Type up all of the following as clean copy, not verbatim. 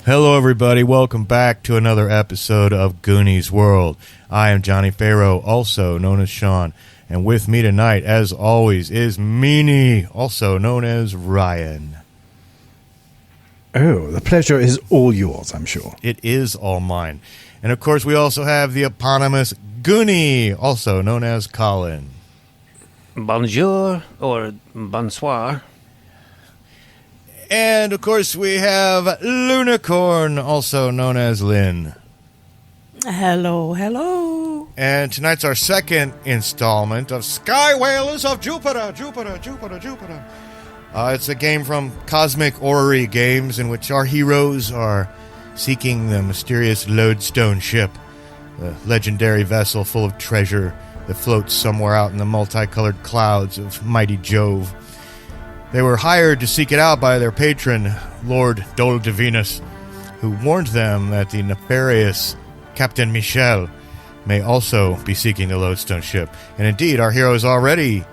Hello, everybody. Welcome back to another episode of Goonies World. I am Johnny Farrow, also known as Sean. And with me tonight, as always, is Meanie, also known as Ryan. Oh, the pleasure is all yours, I'm sure. It is all mine. And, of course, we also have the eponymous Goonie, also known as Colin. Bonjour, or bonsoir. And, of course, we have Lunicorn, also known as Lynn. Hello, hello. And tonight's our second installment of Sky Whalers of Jupiter. It's a game from Cosmic Orrery Games in which our heroes are seeking the mysterious Lodestone ship, a legendary vessel full of treasure that floats somewhere out in the multicolored clouds of mighty Jove. They were hired to seek it out by their patron, Lord Dol Divinus, who warned them that the nefarious Captain Michel may also be seeking the Lodestone ship. And indeed, our heroes already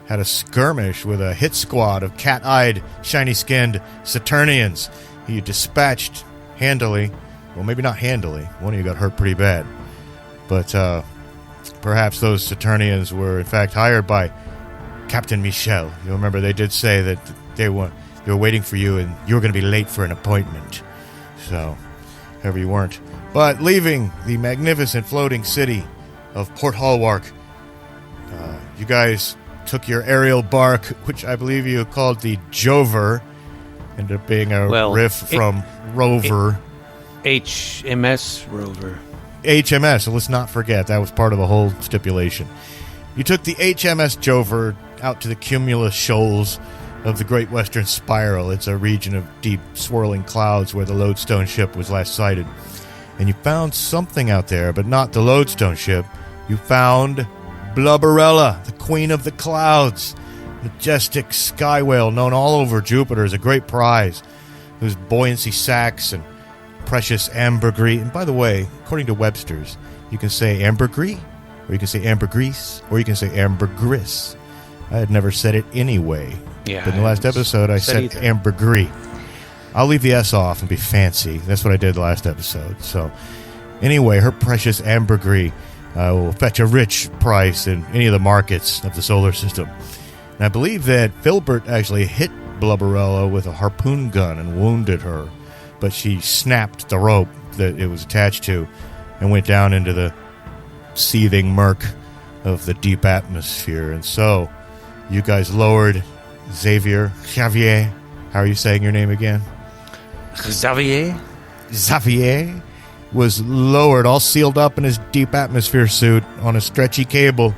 had a skirmish with a hit squad of cat-eyed, shiny-skinned Saturnians. He dispatched handily. Well, maybe not handily. One of you got hurt pretty bad. But perhaps those Saturnians were, in fact, hired by Captain Michel. You remember they did say that they were waiting for you and you were going to be late for an appointment. So, however you weren't. But leaving the magnificent floating city of Port Hallwark, you guys took your aerial bark, which I believe you called the Jover, ended up being a riff from Rover. HMS Rover. HMS, so let's not forget, that was part of the whole stipulation. You took the HMS Jover out to the cumulus shoals of the Great Western Spiral. It's a region of deep, swirling clouds where the Lodestone ship was last sighted. And you found something out there, but not the Lodestone ship. You found Blubberalla, the queen of the clouds, majestic sky whale known all over Jupiter as a great prize, whose buoyancy sacks and precious ambergris. And by the way, according to Webster's, you can say ambergris, or you can say ambergris, or you can say ambergris. I had never said it anyway. Yeah, but in the last episode, I said ambergris. I'll leave the S off and be fancy. That's what I did last episode. So, anyway, her precious ambergris will fetch a rich price in any of the markets of the solar system. And I believe that Philbert actually hit Blubberalla with a harpoon gun and wounded her. But she snapped the rope that it was attached to and went down into the seething murk of the deep atmosphere. And so, you guys lowered Xavier, how are you saying your name again? Xavier was lowered, all sealed up in his deep atmosphere suit on a stretchy cable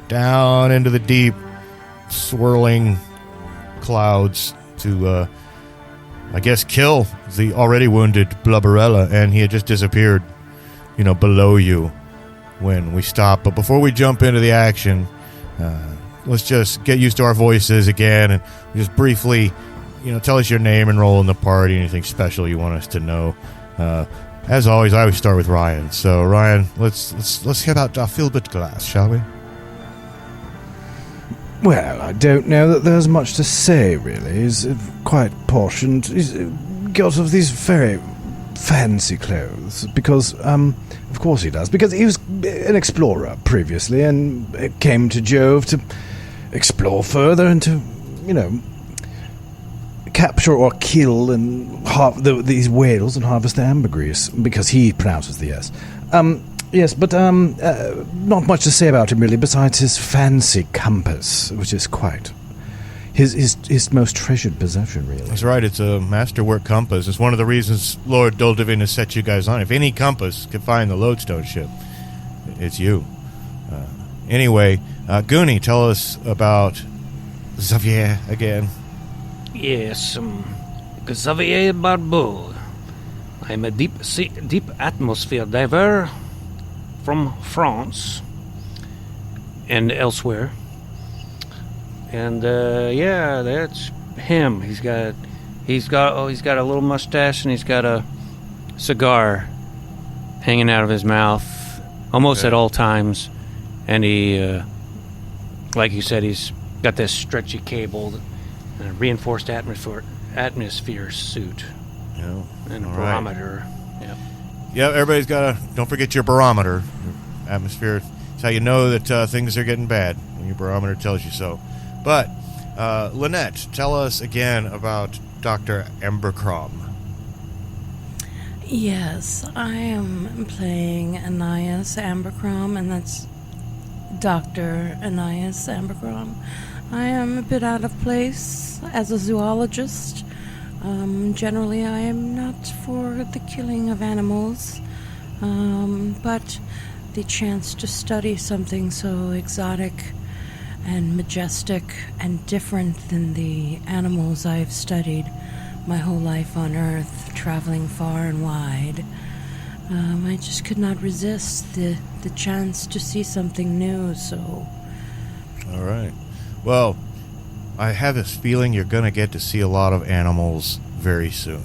down into the deep, swirling clouds to, I guess, kill the already wounded Blubberalla, and he had just disappeared, below you when we stopped. But before we jump into the action, let's just get used to our voices again and just briefly, tell us your name and role in the party, anything special you want us to know. As always, I always start with Ryan. So, Ryan, let's hear about Philbert Glass, shall we? Well, I don't know that there's much to say, really. He's quite posh, and he's got of these very fancy clothes, because, of course he does, because he was an explorer previously, and came to Jove to explore further and to, capture or kill and these whales and harvest the ambergris, because he pronounces the S. Yes, but not much to say about him, really, besides his fancy compass, which is quite his most treasured possession, really. That's right, it's a masterwork compass. It's one of the reasons Lord Doldivin has set you guys on. If any compass could find the Lodestone ship, it's you. Anyway, Goonie, tell us about Xavier again. Yes, Xavier Barbeau. I'm a deep atmosphere diver from France and elsewhere. And that's him. He's got a little mustache, and he's got a cigar hanging out of his mouth almost at all times. And he, like you said, he's got this stretchy cable and a reinforced atmosphere suit. Yeah. And a All right. barometer. Yep. Yeah, everybody's got to, don't forget your barometer. Your atmosphere. It's how you know that things are getting bad, when your barometer tells you so. But, Lynette, tell us again about Dr. Ambercrom. Yes, I am playing Anias Ambercrom, and that's Dr. Anias Ambercrom. I am a bit out of place as a zoologist. Generally, I am not for the killing of animals, but the chance to study something so exotic and majestic and different than the animals I've studied my whole life on Earth, traveling far and wide. I just could not resist the chance to see something new, so... All right. Well, I have this feeling you're going to get to see a lot of animals very soon.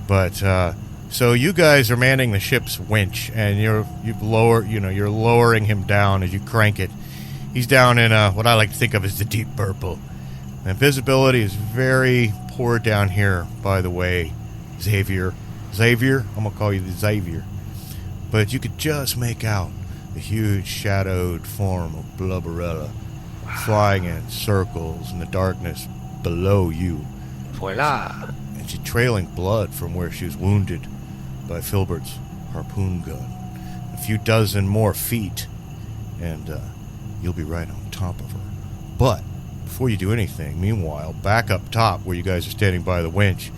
But, so you guys are manning the ship's winch, and you're lowering him down as you crank it. He's down in what I like to think of as the deep purple. And visibility is very poor down here, by the way, Xavier. Xavier? I'm going to call you the Xavier. But you could just make out the huge shadowed form of Blubberalla flying in circles in the darkness below you. Voila. And she's trailing blood from where she was wounded by Philbert's harpoon gun. A few dozen more feet, and you'll be right on top of her. But before you do anything, meanwhile, back up top where you guys are standing by the winch,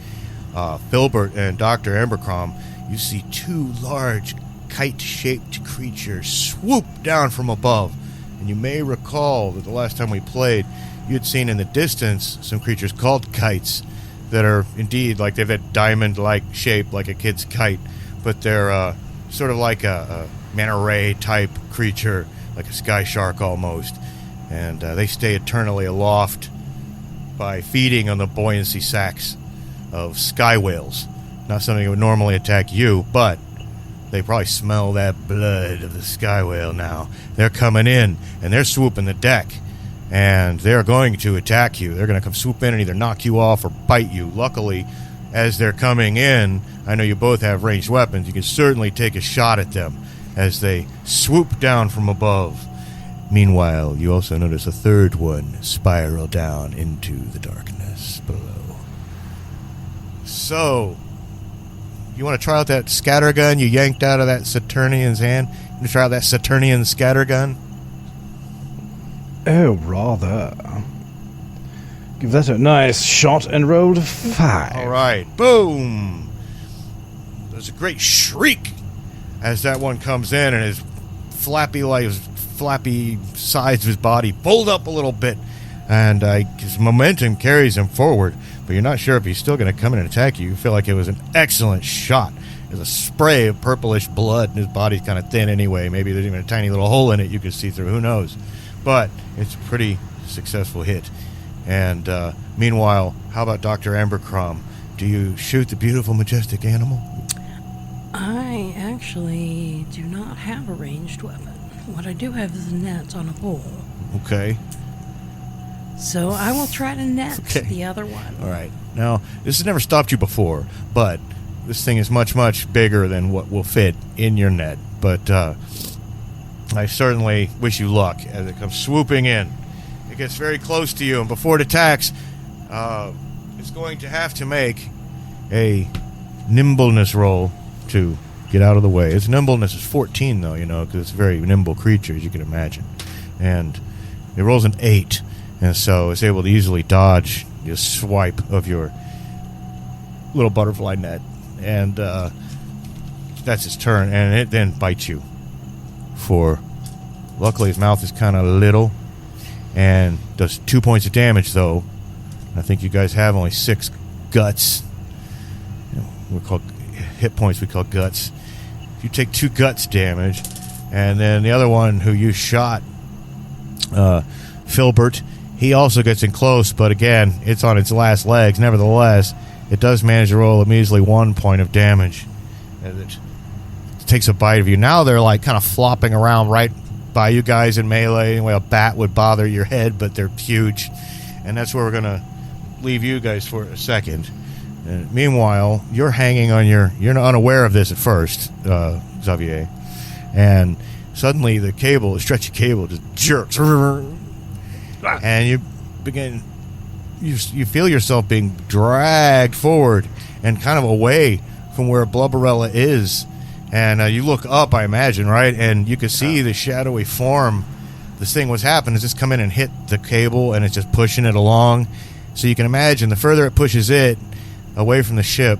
Philbert and Dr. Ambercrom, you see two large kite-shaped creatures swoop down from above. And you may recall that the last time we played, you had seen in the distance some creatures called kites that are indeed like they've that diamond-like shape like a kid's kite, but they're sort of like a manta ray type creature, like a sky shark almost. And they stay eternally aloft by feeding on the buoyancy sacs of sky whales. Not something that would normally attack you, but they probably smell that blood of the sky whale now. They're coming in, and they're swooping the deck, and they're going to attack you. They're going to come swoop in and either knock you off or bite you. Luckily, as they're coming in, I know you both have ranged weapons. You can certainly take a shot at them as they swoop down from above. Meanwhile, you also notice a third one spiral down into the darkness below. So, you want to try out that scattergun you yanked out of that Saturnian's hand? You want to try out that Saturnian scattergun? Oh, rather. Give that a nice shot and roll to 5. All right. Boom! There's a great shriek as that one comes in, and his flappy sides of his body pulled up a little bit, and his momentum carries him forward, but you're not sure if he's still going to come in and attack you. You feel like it was an excellent shot. There's a spray of purplish blood, and his body's kind of thin anyway. Maybe there's even a tiny little hole in it you can see through. Who knows? But it's a pretty successful hit. And meanwhile, how about Dr. Ambercrom? Do you shoot the beautiful, majestic animal? I actually do not have a ranged weapon. What I do have is a net on a pole. Okay. So I will try to net Okay. the other one. All right. Now, this has never stopped you before, but this thing is much, much bigger than what will fit in your net. But I certainly wish you luck as it comes swooping in. It gets very close to you, and before it attacks, it's going to have to make a nimbleness roll to get out of the way. Its nimbleness is 14, though, because it's a very nimble creature, as you can imagine. And it rolls an 8, and so it's able to easily dodge your swipe of your little butterfly net. And that's its turn, and it then bites you. Luckily, his mouth is kind of little, and does 2 points of damage, though. I think you guys have only 6 guts. We call hit points, we call guts. If you take 2 guts damage, and then the other one who you shot, Philbert, he also gets in close, but again, it's on its last legs. Nevertheless, it does manage to roll a measly 1 point of damage as it takes a bite of you. Now they're like kind of flopping around right by you guys in melee. Anyway, a bat would bother your head, but they're huge. And that's where we're going to leave you guys for a second. And meanwhile, you're hanging on you're unaware of this at first, Xavier, and suddenly the stretchy cable just jerks, and you begin. You feel yourself being dragged forward and kind of away from where Blubberalla is, and you look up, I imagine, right, and you can see the shadowy form. This thing, what's happened is just come in and hit the cable, and it's just pushing it along. So you can imagine the further it pushes it away from the ship,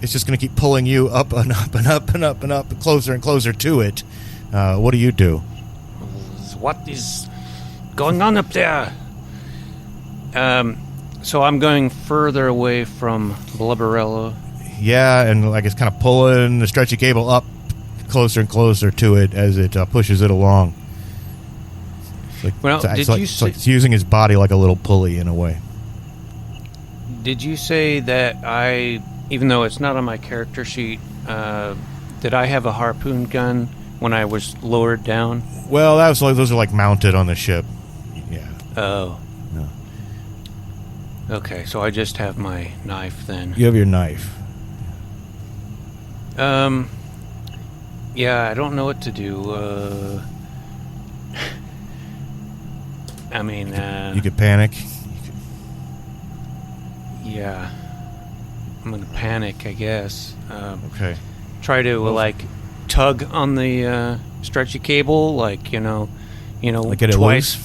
it's just going to keep pulling you up and up and up and up and up, and closer to it. What do you do? What is going on up there? So I'm going further away from Blubberalla. Yeah, and like it's kind of pulling the stretchy cable up closer and closer to it as it pushes it along. It's using his body like a little pulley in a way. Did you say that even though it's not on my character sheet, did I have a harpoon gun when I was lowered down? Well, those are like mounted on the ship. Yeah. Oh. No. Okay, so I just have my knife then. You have your knife. Yeah, I don't know what to do. I mean, you could panic. Yeah. I'm gonna panic, I guess. Okay. Try to, tug on the stretchy cable, like get it twice. Loose?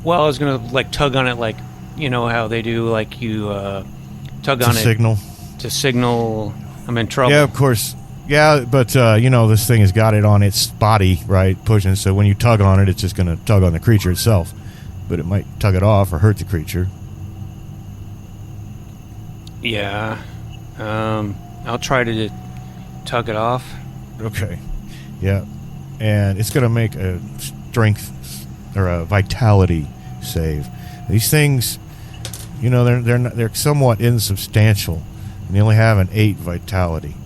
Well, I was gonna, tug on it, how they do, you tug on it. To signal I'm in trouble. Yeah, of course. Yeah, but, this thing has got it on its body, right, pushing, so when you tug on it, it's just going to tug on the creature itself. But it might tug it off or hurt the creature. Yeah. I'll try to tug it off. Okay. Yeah. And it's going to make a strength or a vitality save. These things, they're somewhat insubstantial, and they only have an 8 vitality.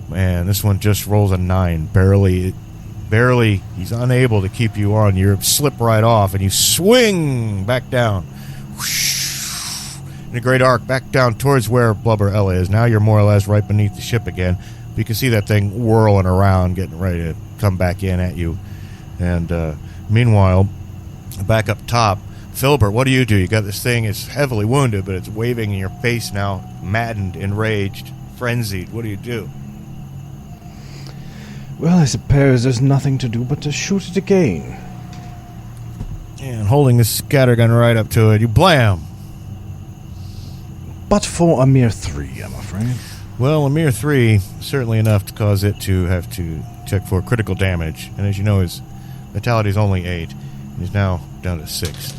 Man, this one just rolls a 9. Barely, he's unable to keep you on. You slip right off, and you swing back down. Whoosh, in a great arc, back down towards where Blubberalla is. Now you're more or less right beneath the ship again. But you can see that thing whirling around, getting ready to come back in at you. And meanwhile, back up top, Philbert, what do? You got this thing, it's heavily wounded, but it's waving in your face now, maddened, enraged, frenzied. What do? Well, I suppose there's nothing to do but to shoot it again. And holding the scattergun right up to it, you blam! But for a mere 3, I'm afraid. Well, a mere 3, certainly enough to cause it to have to check for critical damage. And as you know, his vitality is only 8. He's now down to 6.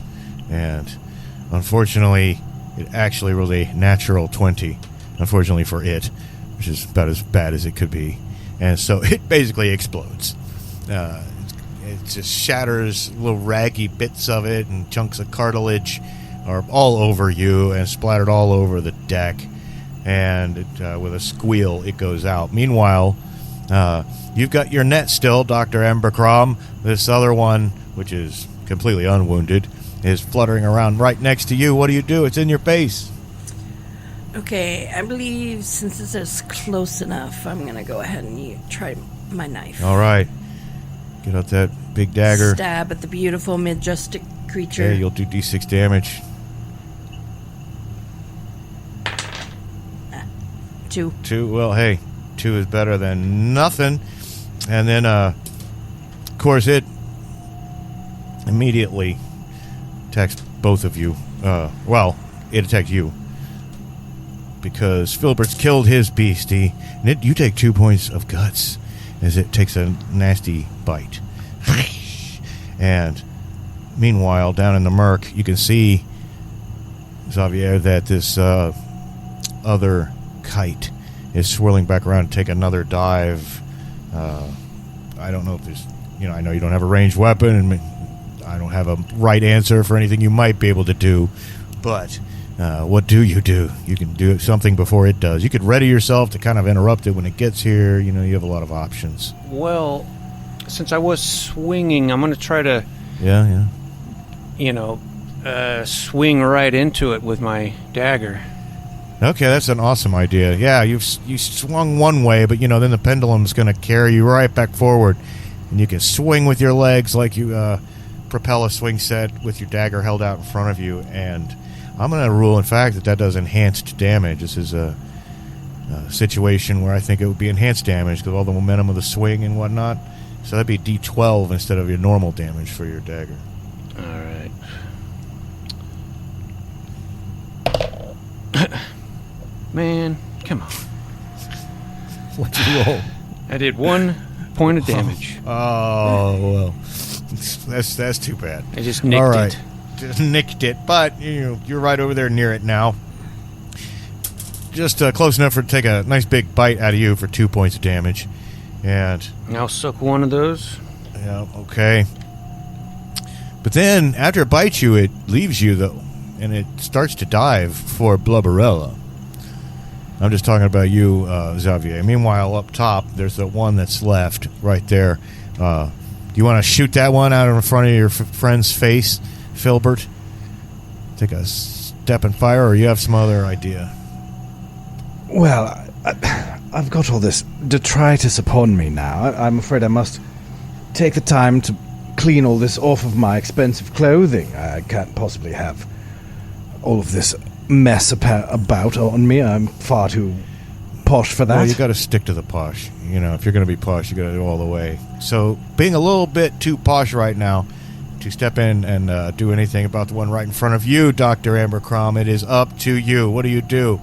And unfortunately, it actually rolled a natural 20. Unfortunately for it, which is about as bad as it could be. And so it basically explodes. It just shatters little raggy bits of it, and chunks of cartilage are all over you and splattered all over the deck. And with a squeal, it goes out. Meanwhile, you've got your net still, Dr. Ambercrom. This other one, which is completely unwounded, is fluttering around right next to you. What do? It's in your face. Okay, I believe since this is close enough, I'm going to go ahead and try my knife. All right. Get out that big dagger. Stab at the beautiful, majestic creature. Okay, you'll do d6 damage. 2. 2, well, hey, 2 is better than nothing. And then, of course, it immediately attacks both of you. It attacks you. Because Philbert's killed his beastie, and you take 2 points of guts as it takes a nasty bite. And meanwhile, down in the murk, you can see, Xavier, that this other kite is swirling back around to take another dive. I don't know if there's, I know you don't have a ranged weapon, and I don't have a right answer for anything you might be able to do, but what do? You can do something before it does. You could ready yourself to kind of interrupt it when it gets here. You have a lot of options. Well, since I was swinging, I'm going to try to... Yeah. Swing right into it with my dagger. Okay, that's an awesome idea. Yeah, you swung one way, but then the pendulum's going to carry you right back forward, and you can swing with your legs like you propel a swing set with your dagger held out in front of you. And I'm going to rule, in fact, that does enhanced damage. This is a situation where I think it would be enhanced damage because of all the momentum of the swing and whatnot. So that'd be D12 instead of your normal damage for your dagger. All right. Man, come on. What'd you roll? I did 1 point of damage. Oh, well. That's too bad. I just nicked All right. it. Just nicked it, but you're right over there near it now. Just close enough for it to take a nice big bite out of you for 2 points of damage. And I'll suck one of those. yeah, okay. But then after it bites you, it leaves you though, and it starts to dive for Blubberalla. I'm just talking about you, Xavier. Meanwhile, up top, there's the one that's left right there. Do you want to shoot that one out in front of your friend's face, Philbert? Take a step and fire, or you have some other idea? Well, I've got all this detritus upon me now. I'm afraid I must take the time to clean all this off of my expensive clothing. I can't possibly have all of this mess about on me. I'm far too posh for that. Well, you got to stick to the posh. If you're going to be posh, you got to go all the way. So, being a little bit too posh right now to step in and do anything about the one right in front of you, Dr. Ambercrom, it is up to you. What do you do?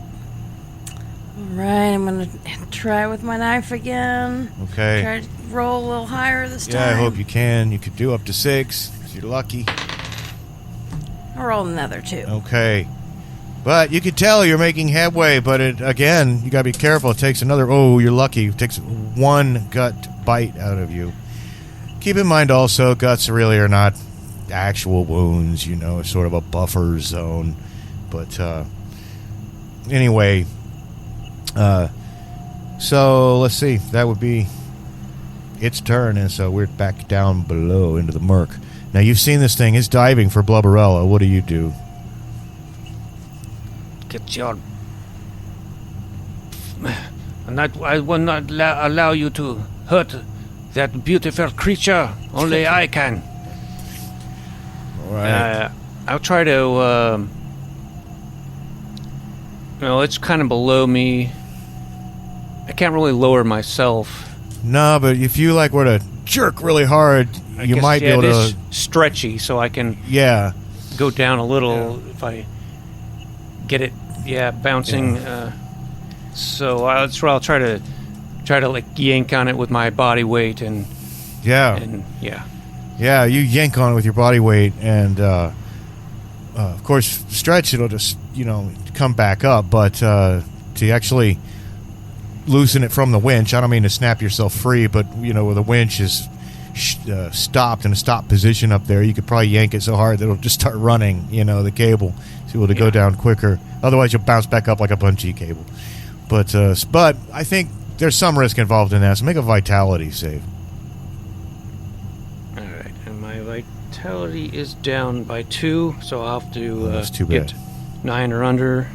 All right, I'm going to try with my knife again. Okay. Try to roll a little higher this time. Yeah, I hope you can. You could do up to 6 if you're lucky. I'll roll another 2. Okay. But you can tell you're making headway, but again, you got to be careful. It takes another, you're lucky. It takes 1 gut bite out of you. Keep in mind also, guts really are not actual wounds, it's sort of a buffer zone. But anyway, so let's see. That would be its turn, and so we're back down below into the murk. Now, you've seen this thing. It's diving for Blubberalla. What do you do? Get your... I will not allow you to hurt that beautiful creature. Only I can. All right. I'll try to... it's kind of below me. I can't really lower myself. No, but if you were to jerk really hard, you might be able to... It is stretchy, so I can go down a little if I get it, bouncing. Yeah. So that's where I'll try to yank on it with my body weight and you yank on it with your body weight, and of course stretch, it'll just come back up, but to actually loosen it from the winch, I don't mean to snap yourself free, but where the winch is stopped in a stop position up there, you could probably yank it so hard that it'll just start running the cable, so able to go down quicker. Otherwise you'll bounce back up like a bungee cable. But I think there's some risk involved in that, so make a vitality save. Alright, and my vitality is down by 2, so I'll have to that's too get bad. 9 or under.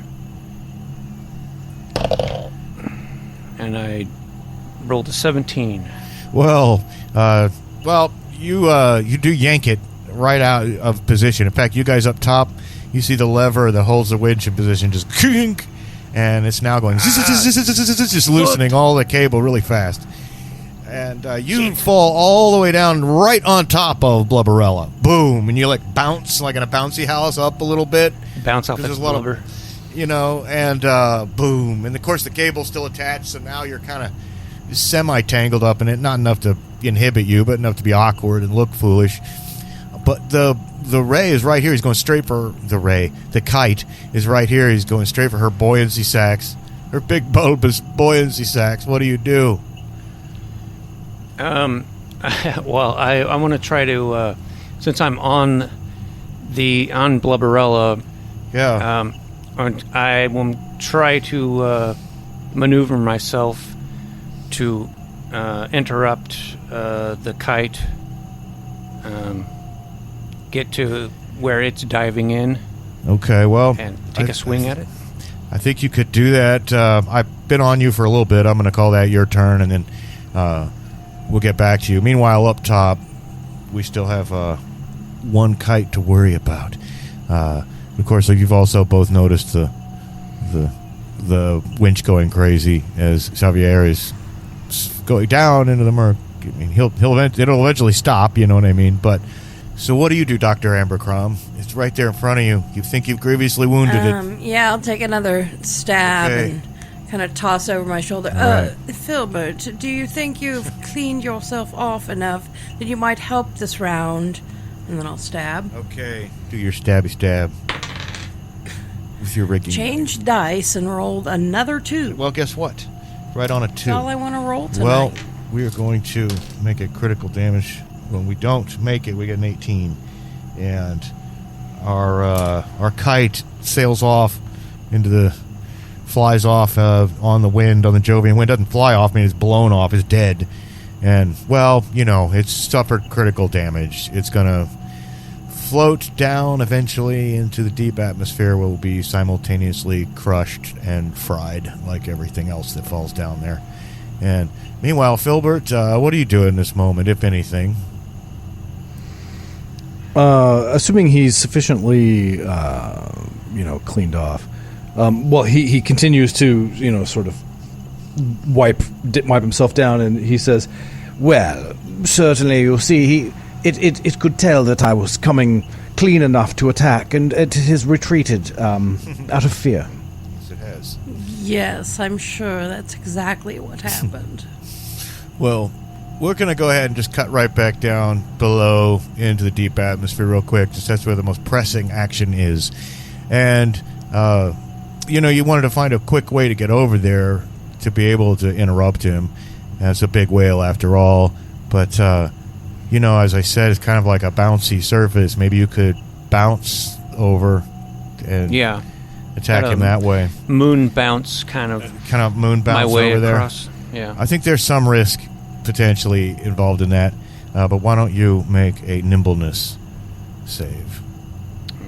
And I rolled a 17. Well, you do yank it right out of position. In fact, you guys up top, you see the lever that holds the winch in position just kink, and it's now going just loosening all the cable really fast. And you fall all the way down right on top of Blubberalla. Boom, and you bounce like in a bouncy house up a little bit. Bounce off the blubber. And boom. And, of course, the cable's still attached, so now you're kind of semi-tangled up in it. Not enough to inhibit you, but enough to be awkward and look foolish. But the ray is right here. He's going straight for the ray. The kite is right here. He's going straight for her buoyancy sacs. Her big bulbous buoyancy sacs. What do you do? Well, I want to try to, since I'm on Blubberalla, I will try to maneuver myself to interrupt the kite, get to where it's diving in. Okay, well... And take a swing at it? I think you could do that. I've been on you for a little bit. I'm going to call that your turn, and then we'll get back to you. Meanwhile, up top, we still have one kite to worry about. Of course, you've also both noticed the winch going crazy as Xavier is going down into the murk. I mean, it'll eventually stop. You know what I mean? But so, what do you do, Dr. Ambercrom? It's right there in front of you. You think you've grievously wounded it? Yeah, I'll take another stab and kind of toss over my shoulder. Philbert, do you think you've cleaned yourself off enough that you might help this round? And then I'll stab. Okay. Do your stabby stab. With your rigging. Changed dice and rolled another 2. Well, guess what? Right on a 2. That's all I want to roll tonight. Well, we are going to make a critical damage. When we don't make it, we get an 18. And our kite sails off flies off on the wind, on the Jovian wind. Doesn't fly off, I mean, it's blown off, it's dead. And, well, it's suffered critical damage. It's going to float down eventually into the deep atmosphere where it will be simultaneously crushed and fried like everything else that falls down there. And meanwhile, Philbert, what are you doing in this moment, if anything? Assuming he's sufficiently, cleaned off. He continues to, sort of wipe himself down, and he says, "Well, certainly, you'll see, it could tell that I was coming clean enough to attack, and it has retreated out of fear." Yes, it has. Yes, I'm sure that's exactly what happened. Well, we're going to go ahead and just cut right back down below into the deep atmosphere real quick. Just that's where the most pressing action is. And, you wanted to find a quick way to get over there to be able to interrupt him. That's a big whale after all. But, as I said, it's kind of like a bouncy surface. Maybe you could bounce over and attack him that way. Moon bounce kind of moon bounce my way over there. Across. Yeah. I think there's some risk potentially involved in that. But why don't you make a nimbleness save? All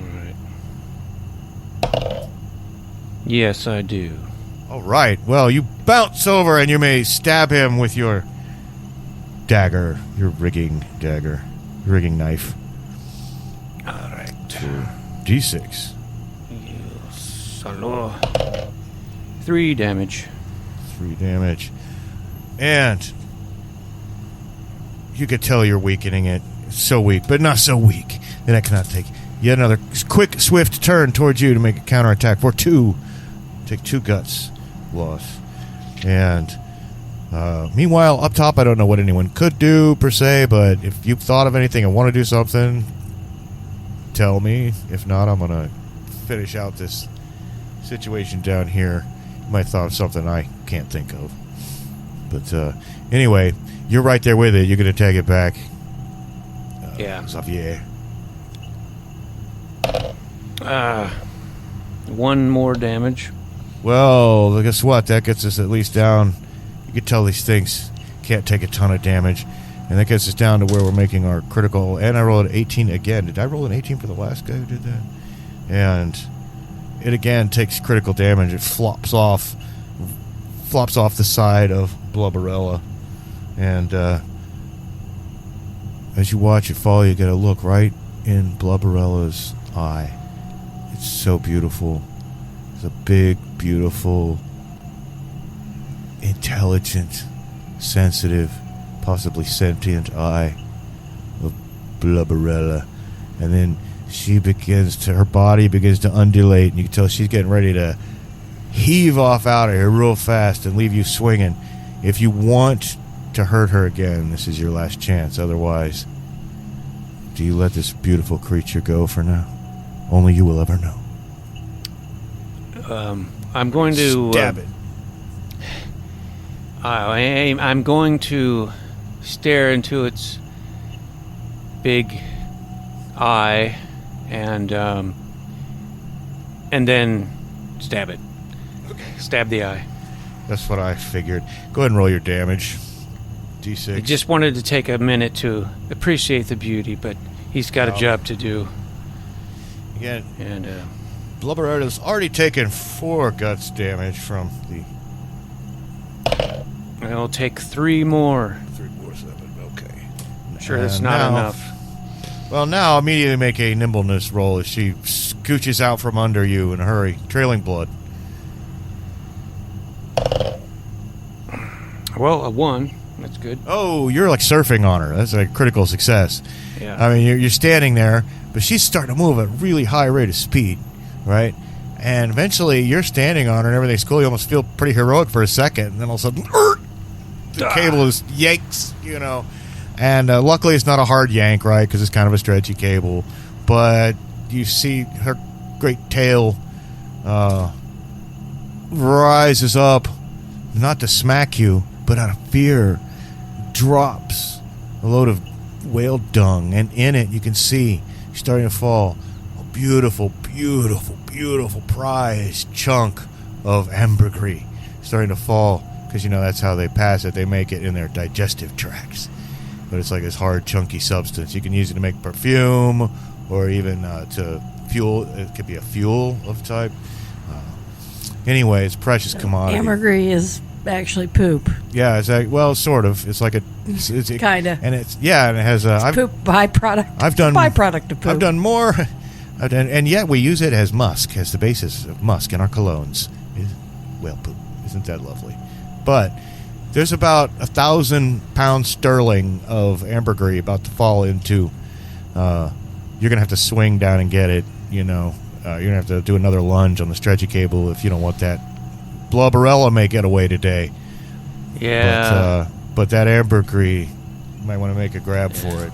right. Yes, I do. All right. Well, you bounce over and you may stab him with your dagger, your rigging knife. All right. D6. Yes. Hello. 3 damage. 3 damage. And you could tell you're weakening it. It's so weak, but not so weak that I cannot take yet another quick, swift turn towards you to make a counterattack for 2. Take 2 guts loss. And meanwhile, up top, I don't know what anyone could do per se, but if you've thought of anything and want to do something, tell me. If not, I'm going to finish out this situation down here. You might have thought of something I can't think of. But anyway, you're right there with it. You're going to tag it back. Xavier. 1 more damage. Well, guess what? That gets us at least down. You can tell these things can't take a ton of damage. And that gets us down to where we're making our critical. And I rolled an 18 again. Did I roll an 18 for the last guy who did that? And it again takes critical damage. It flops off the side of Blubberalla. And as you watch it fall, you get a look right in Blubberalla's eye. It's so beautiful. It's a big, beautiful, intelligent, sensitive, possibly sentient eye of Blubberalla. And then her body begins to undulate, and you can tell she's getting ready to heave off out of here real fast and leave you swinging. If you want to hurt her again, this is your last chance. Otherwise, do you let this beautiful creature go for now? Only you will ever know. I'm going to stab it. I'm going to stare into its big eye and then stab it. Okay. Stab the eye. That's what I figured. Go ahead and roll your damage. D6. I just wanted to take a minute to appreciate the beauty, but he's got a job to do. Again, and Blubberara's already taken 4 guts damage from the... I'll take 3 more. 3 more, 7, okay. I'm sure that's not enough. Well, now immediately make a nimbleness roll as she scooches out from under you in a hurry, trailing blood. Well, a 1. That's good. Oh, you're like surfing on her. That's a critical success. Yeah. I mean, you're standing there, but she's starting to move at a really high rate of speed, right? And eventually you're standing on her and everything's cool. You almost feel pretty heroic for a second, and then all of a sudden, the cable just yanks, you know. And luckily it's not a hard yank, right, because it's kind of a stretchy cable. But you see her great tail rises up, not to smack you, but out of fear, drops a load of whale dung, and in it you can see starting to fall a beautiful, beautiful, beautiful prize chunk of ambergris starting to fall, because you know that's how they pass it. They make it in their digestive tracts, but it's like this hard, chunky substance. You can use it to make perfume, or even to fuel. It could be a fuel of type. Anyway, it's precious commodity. Ambergris is actually poop. Yeah, it's like, well, sort of. It's like Kind of. and it's and it has poop byproduct. I've done byproduct of poop. I've done more, and yet we use it as musk, as the basis of musk in our colognes. Whale poop, isn't that lovely? But there's about 1,000 pounds sterling of ambergris about to fall into. You're gonna have to swing down and get it. You know, you're gonna have to do another lunge on the stretchy cable if you don't want that. Blubberalla may get away today. Yeah. But that ambergris, you might want to make a grab for it.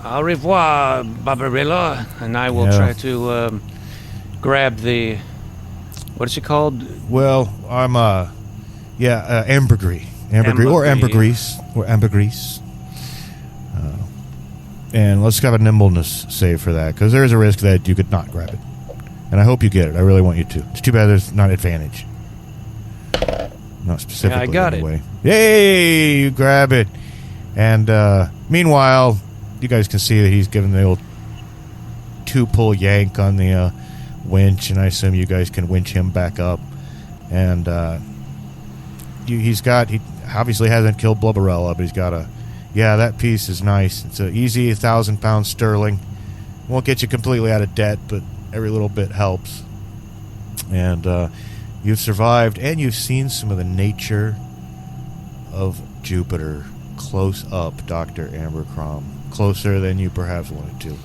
Au revoir, Blubberalla. And I will try to grab the... What is it called? Well, I'm, ambergris. Ambergris, or ambergris. Or ambergris. And let's have a nimbleness save for that, because there is a risk that you could not grab it. And I hope you get it. I really want you to. It's too bad there's not advantage. Not specifically. Yeah, I got anyway. Yay! You grab it. And meanwhile, you guys can see that he's giving the old 2-pull yank on the winch, and I assume you guys can winch him back up. And he obviously hasn't killed Blubberalla, but he's got a... Yeah, that piece is nice. It's an easy 1,000 pounds sterling. Won't get you completely out of debt, but every little bit helps. And you've survived, and you've seen some of the nature of Jupiter close up, Dr. Ambercrom. Closer than you perhaps wanted to.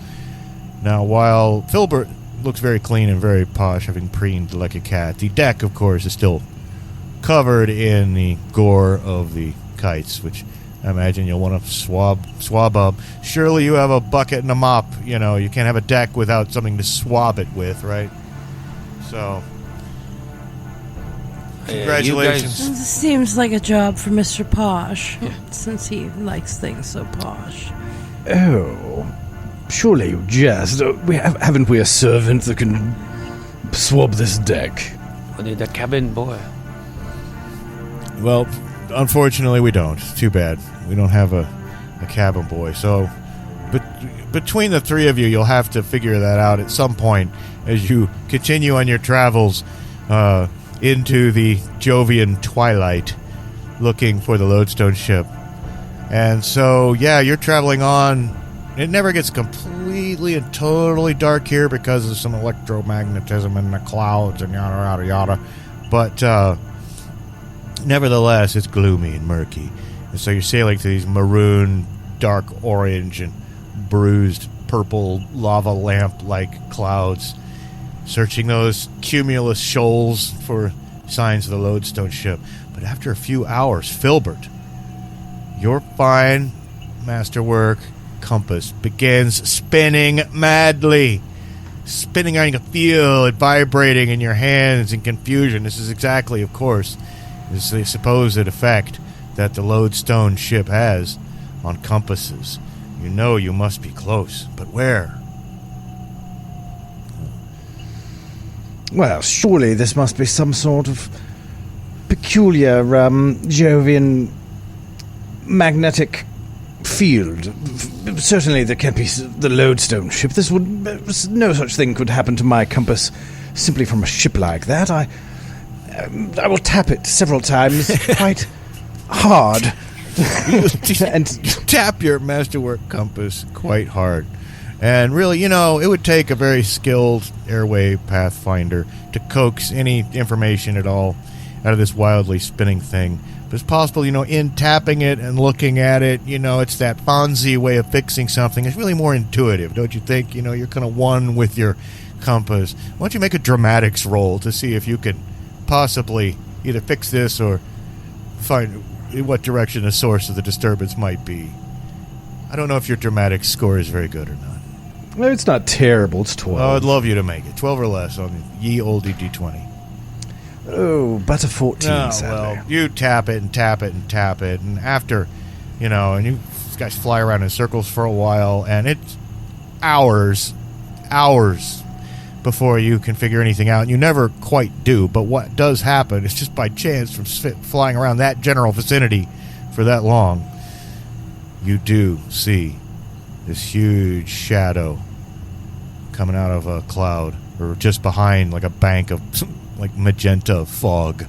Now, while Philbert looks very clean and very posh, having preened like a cat, the deck, of course, is still covered in the gore of the kites, which I imagine you'll want to swab up. Surely you have a bucket and a mop. You know, you can't have a deck without something to swab it with, right? So, congratulations. This seems like a job for Mr. Posh, since he likes things so posh. Oh, surely you jest. Haven't we a servant that can swab this deck? The cabin boy. Well, unfortunately, we don't. Too bad. We don't have a cabin boy. So, between the three of you, you'll have to figure that out at some point as you continue on your travels into the Jovian twilight, looking for the Lodestone ship. And so, yeah, you're traveling on. It never gets completely and totally dark here because of some electromagnetism in the clouds and yada, yada, yada. But nevertheless, it's gloomy and murky. And so you're sailing through these maroon, dark orange, and bruised purple lava lamp-like clouds, searching those cumulus shoals for signs of the Lodestone ship. But after a few hours, Philbert, your fine masterwork compass begins spinning madly. Spinning around, you can feel it vibrating in your hands in confusion. This is exactly, of course, is the supposed effect that the Lodestone ship has on compasses. You know you must be close, but where? Well, surely this must be some sort of peculiar Jovian magnetic field. Certainly there can't be the Lodestone ship. No such thing could happen to my compass simply from a ship like that. I will tap it several times quite hard. And tap your masterwork compass quite hard. And really, it would take a very skilled airway pathfinder to coax any information at all out of this wildly spinning thing. But it's possible, in tapping it and looking at it, it's that Fonzie way of fixing something. It's really more intuitive, don't you think? You're kind of one with your compass. Why don't you make a dramatics roll to see if you can possibly either fix this or find what direction the source of the disturbance might be. I don't know if your dramatic score is very good or not. Well, it's not terrible. It's 12. Oh, I'd love you to make it. 12 or less on ye olde D20. Oh, but a 14, sadly. Well, you tap it and tap it and tap it, and after, and you guys fly around in circles for a while, and it's hours before you can figure anything out. And you never quite do, but what does happen is just by chance from flying around that general vicinity for that long, you do see this huge shadow coming out of a cloud, or just behind like a bank of like magenta fog.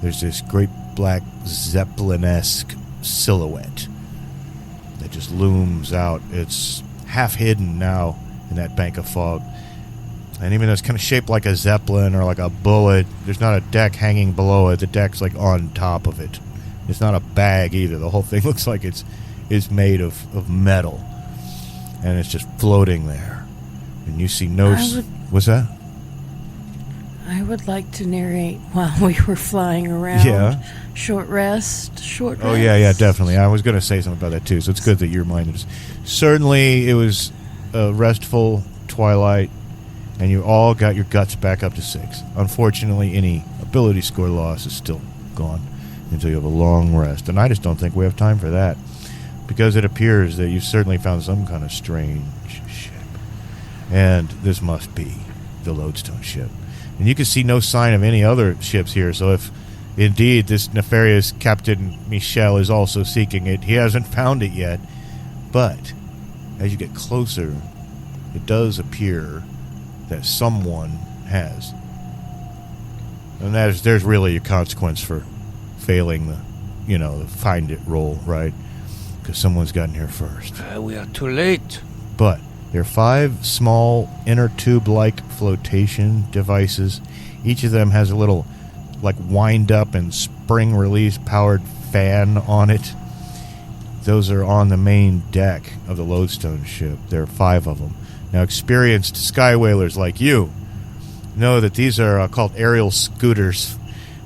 There's this great black Zeppelin-esque silhouette that just looms out. It's half hidden now in that bank of fog. And even though it's kind of shaped like a Zeppelin or like a bullet, there's not a deck hanging below it. The deck's like on top of it. It's not a bag either. The whole thing looks like it's made of metal. And it's just floating there. And you see what's that? I would like to narrate while we were flying around. Yeah. Short rest. Oh, yeah, definitely. I was going to say something about that, too, so it's good that you reminded us. Certainly, it was a restful twilight, and you all got your guts back up to 6. Unfortunately, any ability score loss is still gone until you have a long rest. And I just don't think we have time for that, because it appears that you've certainly found some kind of strange ship. And this must be the Lodestone ship. And you can see no sign of any other ships here, so if indeed this nefarious Captain Michel is also seeking it, he hasn't found it yet. But as you get closer, it does appear that someone has. And there's really a consequence for failing the find it roll, right? Because someone's gotten here first. We are too late. But there are 5 small inner tube-like flotation devices. Each of them has a little, wind-up and spring-release powered fan on it. Those are on the main deck of the Lodestone ship. There are 5 of them. Now, experienced sky whalers like you know that these are called aerial scooters.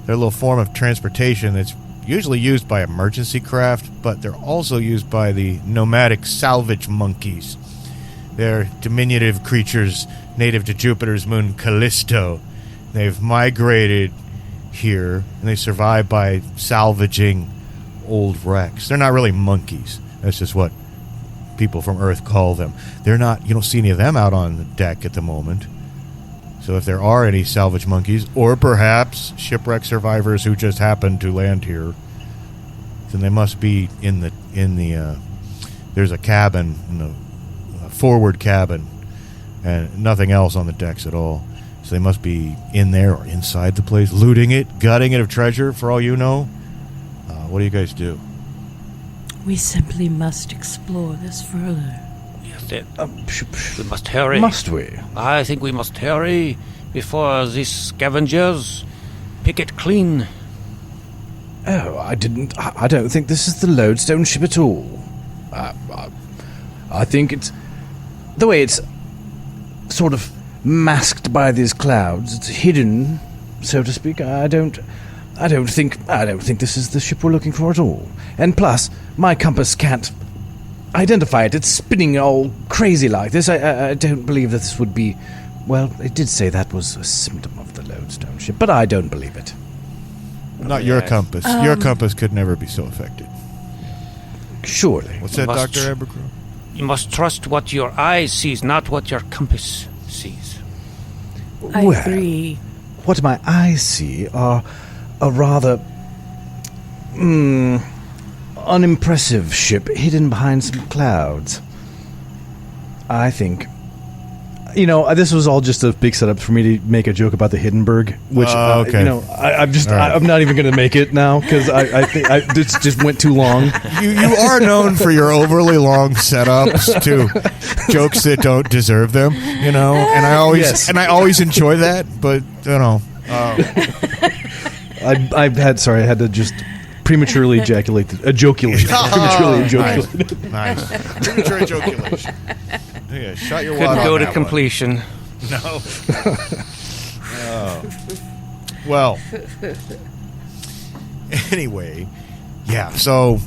They're a little form of transportation that's usually used by emergency craft, but they're also used by the nomadic salvage monkeys. They're diminutive creatures native to Jupiter's moon Callisto. They've migrated here, and they survive by salvaging old wrecks. They're not really monkeys. That's just what people from Earth call them. They're not, you don't see any of them out on the deck at the moment. So if there are any salvage monkeys, or perhaps shipwreck survivors who just happened to land here, then they must be in the there's a cabin in the forward cabin, and nothing else on the decks at all. So they must be in there or inside the place, looting it, gutting it of treasure, for all you know. What do you guys do? We simply must explore this further. Yes, we must hurry. Must we? I think we must hurry before these scavengers pick it clean. Oh, I don't think this is the Lodestone ship at all. I think it's the way it's sort of masked by these clouds. It's hidden, so to speak. I don't think this is the ship we're looking for at all. And plus, my compass can't identify it. It's spinning all crazy like this. I don't believe that this would be. Well, it did say that was a symptom of the Lodestone ship, but I don't believe it. Not your compass. Your compass could never be so affected. Surely. What's that, Dr. Ambergris? You must trust what your eye sees, not what your compass sees. I agree. What my eyes see are a rather unimpressive ship hidden behind some clouds. I think. This was all just a big setup for me to make a joke about the Hindenburg, which okay. I'm not even going to make it now because I think this just went too long. You are known for your overly long setups to jokes that don't deserve them, and I always enjoy that, but I had to just prematurely ejaculate, ejaculate. Prematurely ejaculate. Nice. Premature ejaculation. Yeah, shot your wad Couldn't go on to that completion. One. No. Well. Anyway, yeah. So,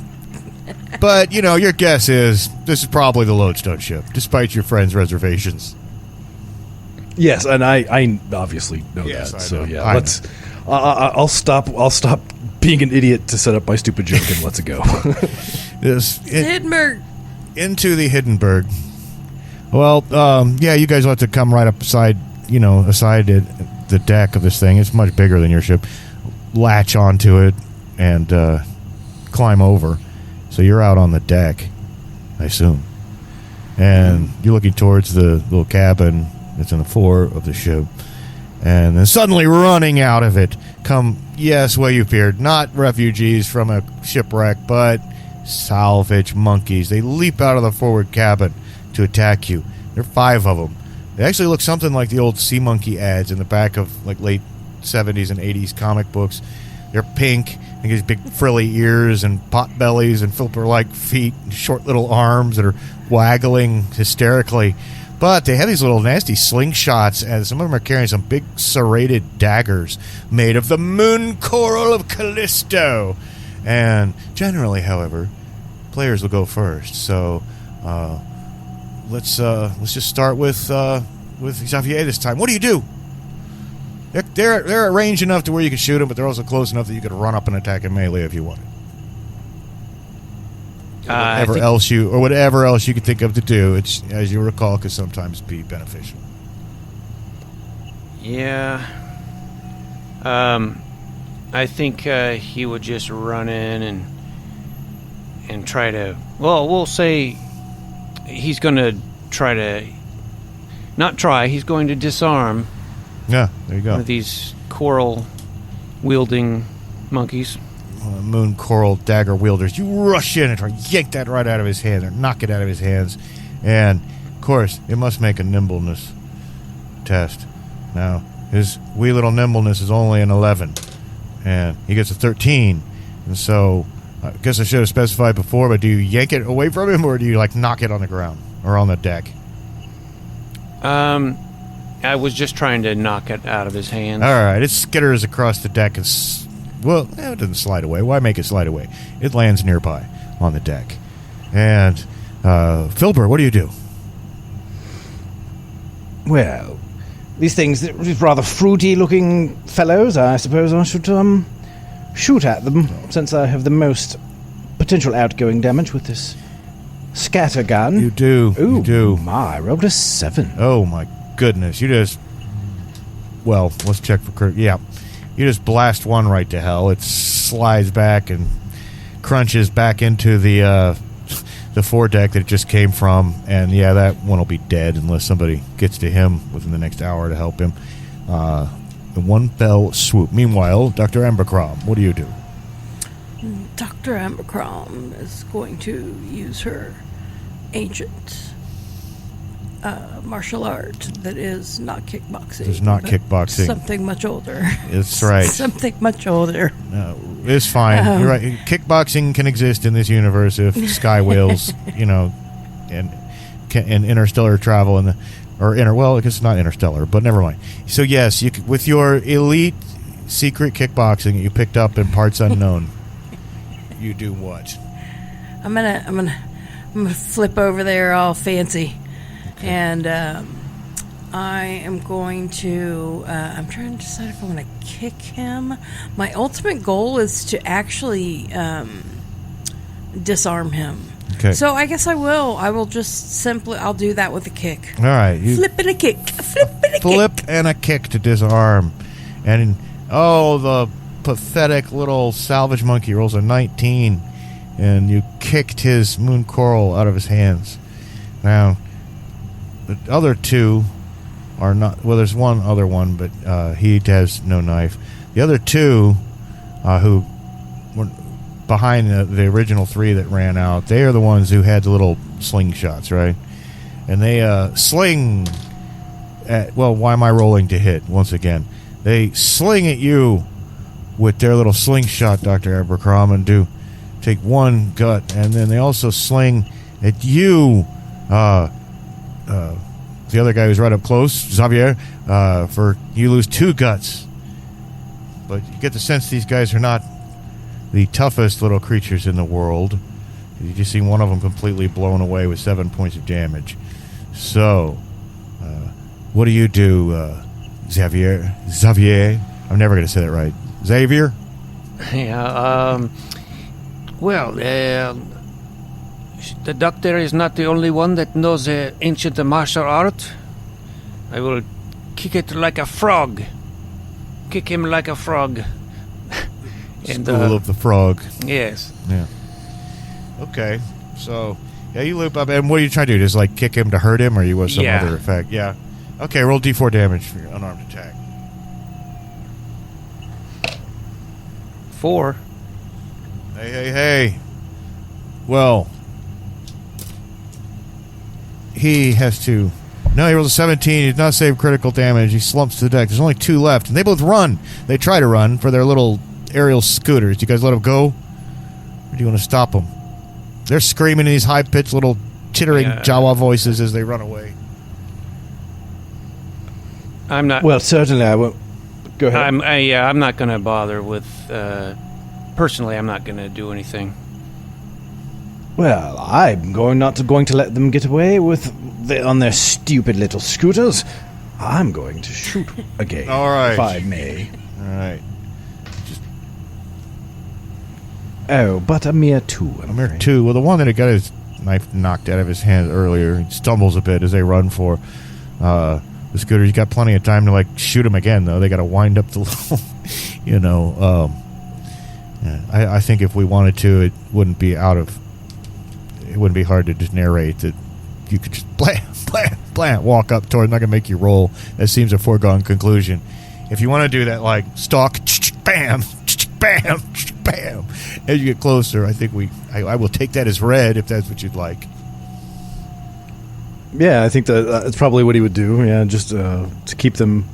but your guess is this is probably the Lodestone ship, despite your friend's reservations. Yes, and I obviously know that. So yeah, let's. I'll stop being an idiot to set up my stupid joke and let's go. Hindenburg. Into the Hindenburg. Well, you guys will have to come right up aside the deck of this thing. It's much bigger than your ship. Latch onto it and climb over. So you're out on the deck, I assume. And you're looking towards the little cabin that's in the floor of the ship. And then suddenly running out of it come, yes, where you appeared. Not refugees from a shipwreck, but salvage monkeys. They leap out of the forward cabin to attack you. There are 5 of them. They actually look something like the old sea monkey ads in the back of late 70s and 80s comic books. They're pink and these big frilly ears and pot bellies and Philbert-like feet and short little arms that are waggling hysterically. But they have these little nasty slingshots, and some of them are carrying some big serrated daggers made of the moon coral of Callisto. And generally, however, players will go first. So let's just start with Xavier this time. What do you do? They're at range enough to where you can shoot them, but they're also close enough that you could run up and attack in melee if you wanted. Whatever else you could think of to do, it's, as you recall, could sometimes be beneficial. Yeah. I think he would just run in and try to. Well, we'll say he's going to try to. Not try. He's going to disarm. Yeah, there you go. One of these coral wielding monkeys. Moon coral dagger wielders. You rush in and try to yank that right out of his hand or knock it out of his hands. And, of course, it must make a nimbleness test. Now, his wee little nimbleness is only an 11. And he gets a 13. And so, I guess I should have specified before, but do you yank it away from him or do you, knock it on the ground or on the deck? I was just trying to knock it out of his hands. All right. It skitters across the deck and well, it doesn't slide away. Why make it slide away? It lands nearby on the deck. And, Philbert, what do you do? Well, these things, these rather fruity-looking fellows, I suppose I should, shoot at them, since I have the most potential outgoing damage with this scatter gun. You do. Ooh, you do. I rolled a 7. Oh, my goodness. You just... Well, let's check for... Yeah. You just blast one right to hell. It slides back and crunches back into the foredeck that it just came from. And, yeah, that one will be dead unless somebody gets to him within the next hour to help him. In one fell swoop. Meanwhile, Dr. Ambercrom, what do you do? Dr. Ambercrom is going to use her ancient martial art that is not kickboxing. It's not kickboxing. Something much older. It's right. Something much older. It's fine. You're right. Kickboxing can exist in this universe if sky whales, and interstellar travel well, I guess it's not interstellar, but never mind. So yes, you could, with your elite secret kickboxing that you picked up in parts unknown, you do what? I'm gonna flip over there all fancy. Okay. And I am going to... I'm trying to decide if I want to kick him. My ultimate goal is to actually disarm him. Okay. So I guess I will. I will just simply... I'll do that with a kick. All right. Flip and a kick. Flip and a kick to disarm. And, the pathetic little salvage monkey rolls a 19. and you kicked his moon coral out of his hands. Now, the other two are not... Well, there's one other one, but he has no knife. The other two, who were behind the original three that ran out, they are the ones who had the little slingshots, right? And they sling at... Well, why am I rolling to hit once again? They sling at you with their little slingshot, Dr. Ambercrom, and take one gut, and then they also sling at you, the other guy who's right up close, Xavier, for you lose 2 guts. But you get the sense these guys are not the toughest little creatures in the world. You just see one of them completely blown away with 7 points of damage. So, what do you do, Xavier? I'm never going to say that right. Xavier? Yeah, well, the doctor is not the only one that knows ancient martial art. I will kick it like a frog. Kick him like a frog. And, School of the Frog. Yes. Yeah. Okay, so, yeah, you loop up, and what are you trying to do? Just, like, kick him to hurt him, or you want some other effect? Yeah. Okay, roll D4 damage for your unarmed attack. 4. Hey. Well, he has to... No, he rolls a 17. He did not save critical damage. He slumps to the deck. There's only 2 left, and they both run. They try to run for their little aerial scooters. Do you guys let them go? Or do you want to stop them? They're screaming in these high-pitched little chittering Jawa voices as they run away. I'm not... Well, certainly I won't... Go ahead. I'm not going to bother with... personally, I'm not going to do anything. Well, I'm not going to let them get away on their stupid little scooters. I'm going to shoot again. All right. If I may. All right. Oh, but a mere 2. A mere 2. Well, the one that had got his knife knocked out of his hand earlier, he stumbles a bit as they run for the scooter. He's got plenty of time to, like, shoot him again, though. They got to wind up the little, I think if we wanted to, it wouldn't be hard to just narrate that you could just blam, walk up toward. Not gonna make you roll. That seems a foregone conclusion. If you want to do that, like stalk, bam, bam, bam, as you get closer, I think I will take that as read if that's what you'd like. Yeah, I think that's probably what he would do. Yeah, just to keep them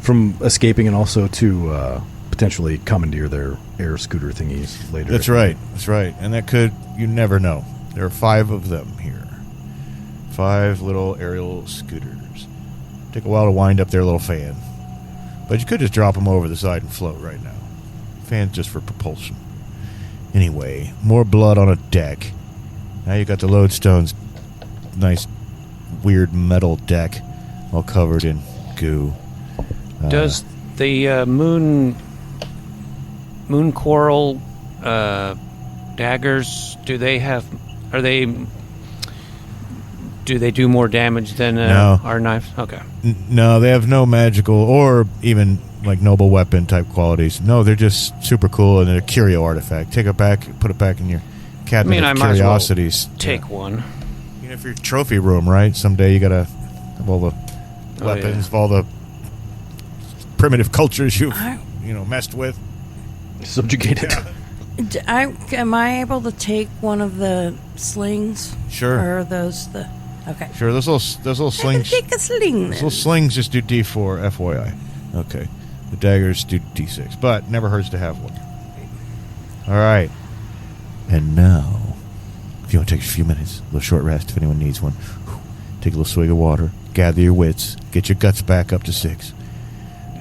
from escaping, and also to potentially commandeer their air scooter thingies later. That's right. And that could, you never know. There are 5 of them here. 5 little aerial scooters. Take a while to wind up their little fan. But you could just drop them over the side and float right now. Fan's just for propulsion. Anyway, more blood on a deck. Now you got the Lodestone's nice, weird metal deck all covered in goo. Does the moon coral daggers, do they do more damage than our knives? Okay. No, they have no magical or even like noble weapon type qualities. No, they're just super cool, and they're a curio artifact. Take it back, put it back in your cabinet of curiosities. Might as well take one. You know, for your trophy room, right? Someday you gotta have all the weapons of all the primitive cultures you've messed with. Subjugated. Yeah. Am I able to take one of the slings? Sure. Or are those the... Okay. Sure, those little slings... Take a sling, then. Those little slings just do D4, FYI. Okay. The daggers do D6, but never hurts to have one. All right. And now, if you want to take a few minutes, a little short rest if anyone needs one, take a little swig of water, gather your wits, get your guts back up to 6.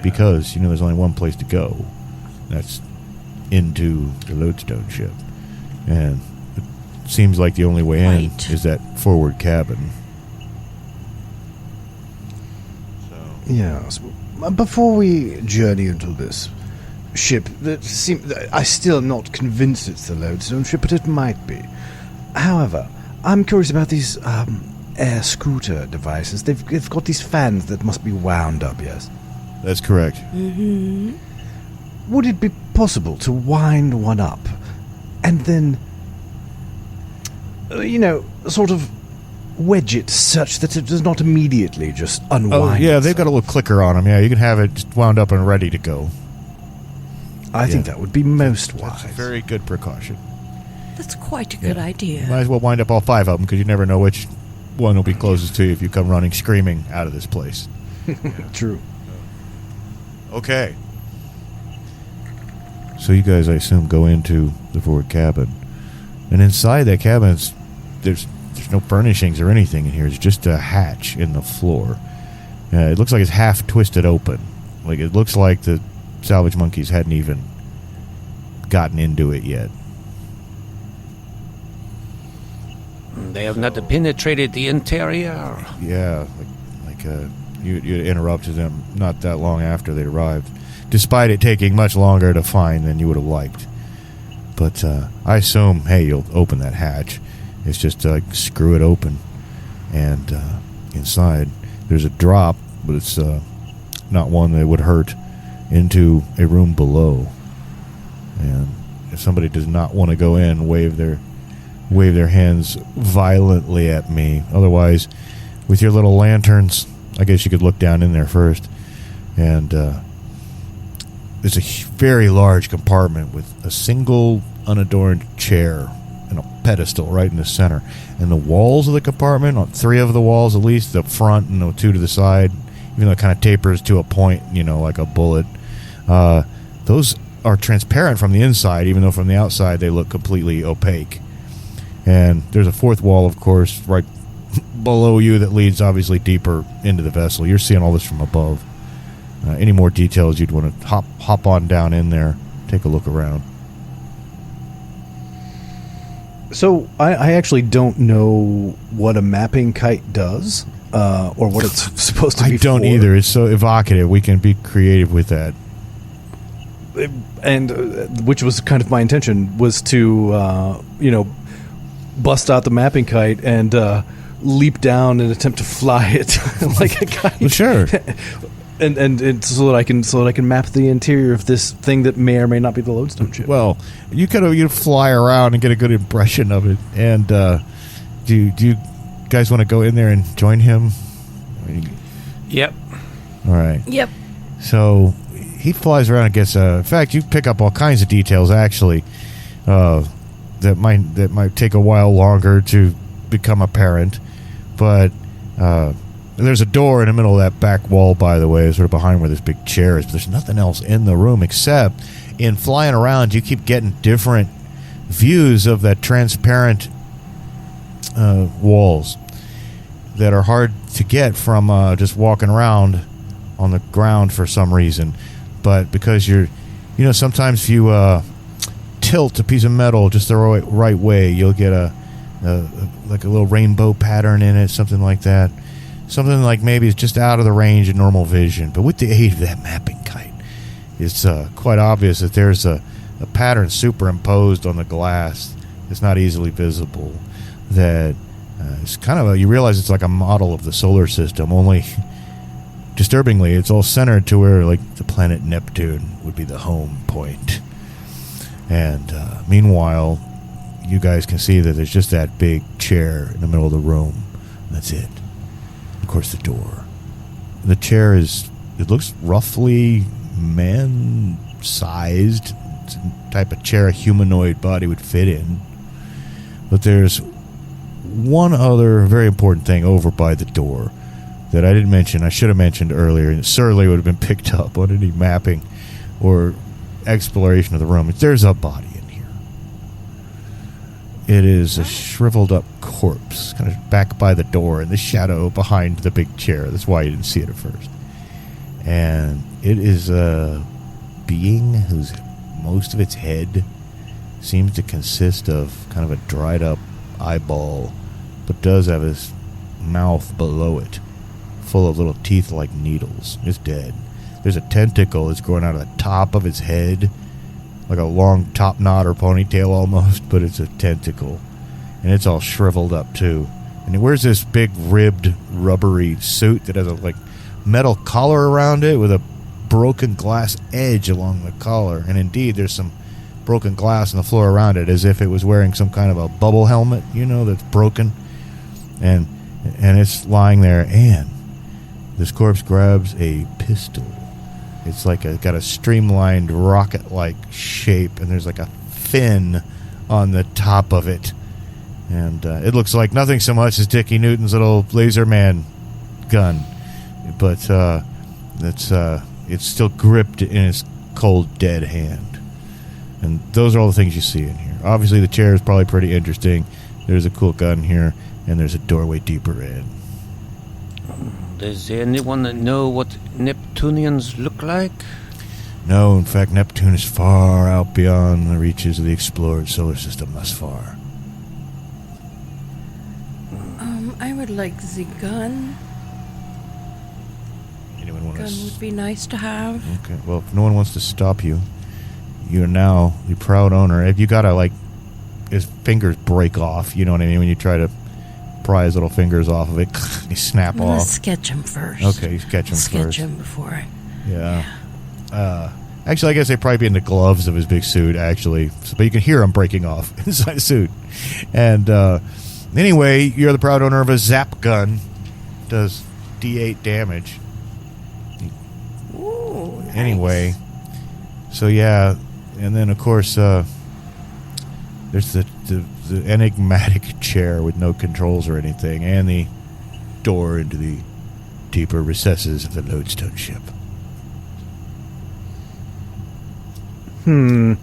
Because, there's only one place to go. That's into the Lodestone ship. And it seems like the only way in is that forward cabin. So. Yes. Before we journey into this ship, I'm still not convinced it's the Lodestone ship, but it might be. However, I'm curious about these air scooter devices. They've got these fans that must be wound up, yes? That's correct. Mm-hmm. Would it be possible to wind one up and then sort of wedge it such that it does not immediately just unwind. Oh, yeah, they've got a little clicker on them. Yeah, you can have it just wound up and ready to go. I think that would be most wise. That's a very good precaution. That's quite a good idea. You might as well wind up all 5 of them, because you never know which one will be closest to you if you come running screaming out of this place. True. Okay. So you guys, I assume, go into the forward cabin. And inside that cabin, there's no furnishings or anything in here. It's just a hatch in the floor. It looks like it's half twisted open. Like, it looks like the salvage monkeys hadn't even gotten into it yet. They have not penetrated the interior. Yeah, you interrupted them not that long after they arrived, despite it taking much longer to find than you would have liked. But I assume, hey, you'll open that hatch. It's just screw it open, and inside there's a drop, but it's not one that would hurt, into a room below. And if somebody does not want to go in, wave their hands violently at me. Otherwise, with your little lanterns, I guess you could look down in there first. And there's a very large compartment with a single unadorned chair and a pedestal right in the center. And the walls of the compartment, on 3 of the walls at least, the front and the 2 to the side, even though it kind of tapers to a point, like a bullet, those are transparent from the inside, even though from the outside they look completely opaque. And there's a 4th wall, of course, right below you that leads obviously deeper into the vessel. You're seeing all this from above. Any more details you'd want to hop on down in there, take a look around. So I actually don't know what a mapping kite does, or what it's supposed to be. I don't for. either. It's so evocative. We can be creative with that. And which was kind of my intention, was to bust out the mapping kite and leap down and attempt to fly it like a kite. Well, sure. and so that I can map the interior of this thing that may or may not be the Lodestone ship. Well, you fly around and get a good impression of it. And do you guys want to go in there and join him? Yep. All right. Yep. So he flies around and gets. In fact, you pick up all kinds of details actually that might take a while longer to become apparent, but. There's a door in the middle of that back wall, by the way, sort of behind where this big chair is. But there's nothing else in the room except in flying around, you keep getting different views of that transparent walls that are hard to get from just walking around on the ground for some reason. But because sometimes if you tilt a piece of metal just the right way, you'll get a little rainbow pattern in it, something like that. Something like maybe it's just out of the range of normal vision. But with the aid of that mapping kite, it's quite obvious that there's a pattern superimposed on the glass that's not easily visible. That it's kind of you realize it's like a model of the solar system, only disturbingly, it's all centered to where like the planet Neptune would be the home point. And meanwhile, you guys can see that there's just that big chair in the middle of the room. That's it. Of course, the door. The chair it looks roughly man-sized. It's a type of chair a humanoid body would fit in. But there's one other very important thing over by the door that I didn't mention. I should have mentioned earlier, and it certainly would have been picked up on any mapping or exploration of the room. There's a body in here. It is a shriveled up corpse, kind of back by the door in the shadow behind the big chair. That's why you didn't see it at first. And it is a being whose most of its head seems to consist of kind of a dried up eyeball, but does have his mouth below it, full of little teeth like needles. It's dead. There's a tentacle that's growing out of the top of its head, like a long top knot or ponytail almost, but it's a tentacle. And it's all shriveled up too. And it wears this big ribbed rubbery suit that has a metal collar around it with a broken glass edge along the collar. And indeed, there's some broken glass on the floor around it, as if it was wearing some kind of a bubble helmet, that's broken. And it's lying there, and this corpse grabs a pistol. It's got a streamlined rocket-like shape, and there's like a fin on the top of it. And it looks like nothing so much as Dickie Newton's little laser man gun. But it's still gripped in his cold, dead hand. And those are all the things you see in here. Obviously, the chair is probably pretty interesting. There's a cool gun here, and there's a doorway deeper in. Does anyone know what Neptunians look like? No, in fact, Neptune is far out beyond the reaches of the explored solar system thus far. I would like the gun. Anyone want Gun would be nice to have. Okay, well, if no one wants to stop you, you're now the proud owner. If you gotta, his fingers break off, you know what I mean? When you try to pry his little fingers off of it, you snap off. Let's sketch him first. Okay, you sketch him first. Sketch him before I... Yeah. Actually, I guess they'd probably be in the gloves of his big suit, actually. But you can hear him breaking off inside the suit. And anyway, you're the proud owner of a zap gun. Does D8 damage. Ooh, nice. Anyway. So, yeah. And then, of course, there's the enigmatic chair with no controls or anything, and the door into the deeper recesses of the Lodestone ship. And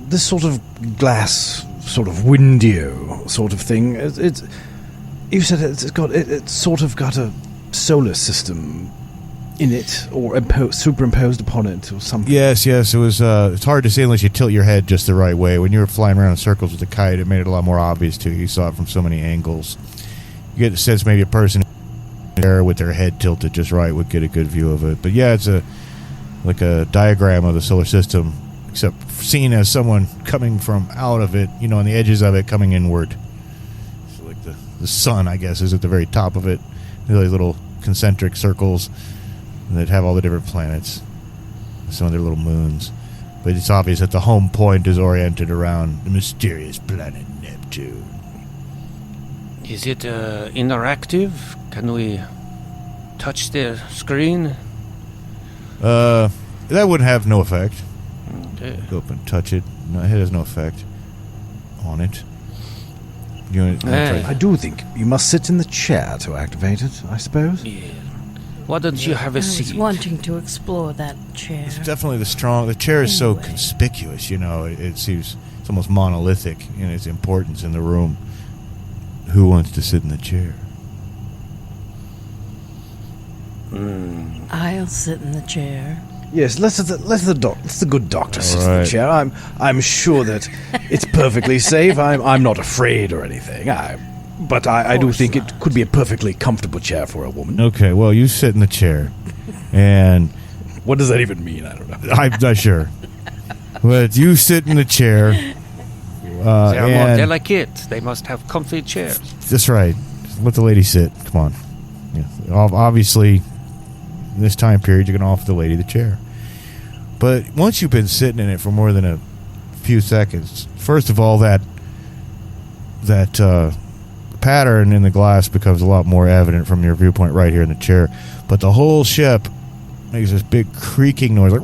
this sort of glass, sort of window sort of thing, you said it's sort of got a solar system in it, or superimposed upon it, or something. Yes. It was. It's hard to see unless you tilt your head just the right way. When you were flying around in circles with the kite, it made it a lot more obvious to you. You saw it from so many angles. You get the sense maybe a person there with their head tilted just right would get a good view of it. But yeah, it's like a diagram of the solar system, except seen as someone coming from out of it, on the edges of it, coming inward. So like the sun, I guess, is at the very top of it. These little concentric circles. And they'd have all the different planets, some of their little moons. But it's obvious that the home point is oriented around the mysterious planet Neptune. Is it interactive? Can we touch the screen? That would have no effect. Okay. Go up and touch it. No, it has no effect on it. I do think you must sit in the chair to activate it, I suppose. Yeah. Why don't you have a seat? I was wanting to explore that chair. It's definitely the chair is so conspicuous, it seems it's almost monolithic in its importance in the room. Who wants to sit in the chair? I'll sit in the chair. Yes, let the good doctor sit in the chair. I'm sure that it's perfectly safe. I'm not afraid or anything. But I do think it could be a perfectly comfortable chair for a woman. Okay, well, you sit in the chair, and what does that even mean? I don't know. I'm not sure. But you sit in the chair. They are more delicate. They must have comfy chairs. That's right. Let the lady sit. Come on. Yeah. Obviously, in this time period, you can offer the lady the chair. But once you've been sitting in it for more than a few seconds, first of all, that pattern in the glass becomes a lot more evident from your viewpoint right here in the chair. But the whole ship makes this big creaking noise, like